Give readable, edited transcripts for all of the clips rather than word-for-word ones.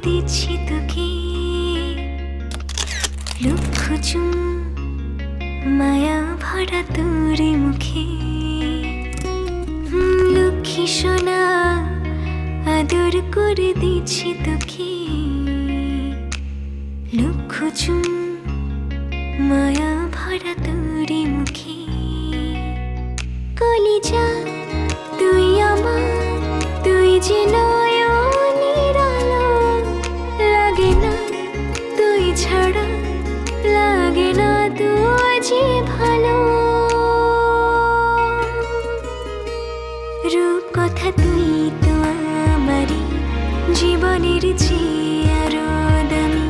দিচ্ছি তোকে লক্ষ চুম মায়া ভরা তোর মুখে। লক্ষ্মী সোনা আদর করে দিচ্ছি তোকে লক্ষ চুম মায়া ভরা তোর মুখে। কলিজা তুই আমার, তুই যে নয়নের আলো, লাগে না তুই ছাড়া, লাগে না তুই যে ভালো। রূপ কথা তুই তো আমারই জীবনের চেয়ে আরো দামি।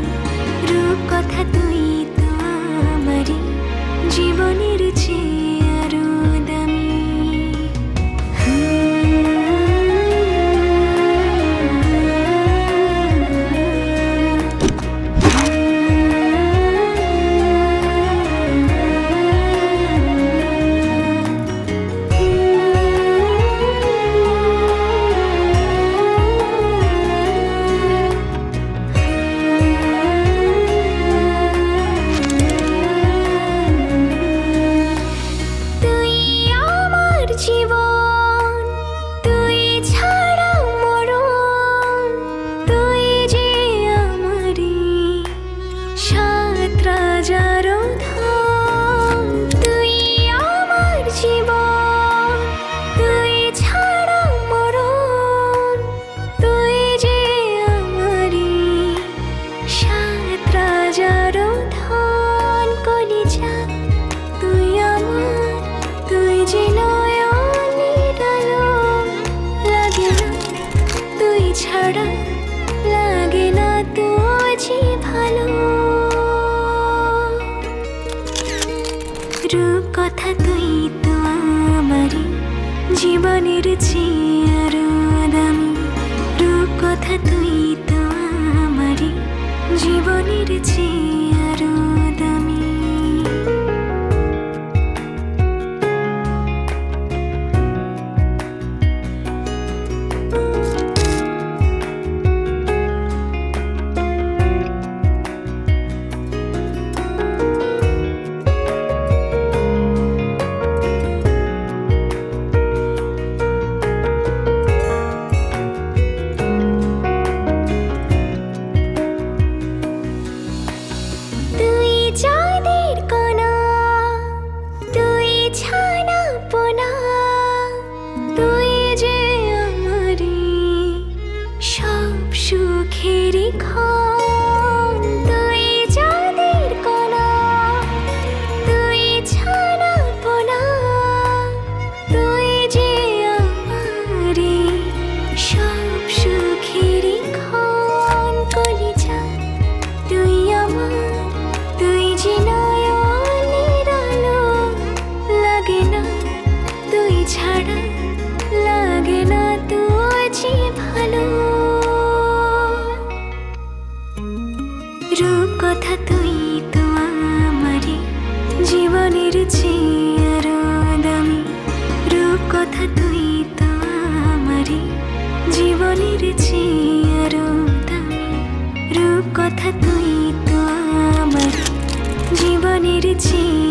রূপ কথা তুই তো আমারই জীবনের চেয়ে আরো দামি। জীবন তুই ছাড়া মরণ, তুই যে আমারি সাত রাজার ধন। তুই আমার জীবন তুই ছাড়া মরণ, তুই যে আমারি সাত রাজার ধন। কলিজা তুই আমার, তুই যে ছাড়া, লাগে না তুই যে ভালো। রূপ কথা তুই তো আমারই জীবনের চেয়ে আরো দামি। রূপ কথা তুই তো আমারই জীবনের চেয়ে আরো দামি। চাঁদের কণা তুই ছানা পোনা, তুই যে আমারি সব সুখের ক্ষণ। তুই চাঁদের কণা তুই ছানা পোনা, তুই যে আমারি সব সুখের ক্ষণ। কলিজা তুই আমার, তুই যে নয়নের আলো, লাগে না তুই ছাড়া, লাগে না তুই যে ভালো। রূপ কথা তুই তো আমারই জীবনের চেয়ে আরো দামি। রূপ কথা তুই তো আমারই জীবনের চেয়ে আরো দামি। রূপ কথা তুই তো আমার জীবনের চেয়ে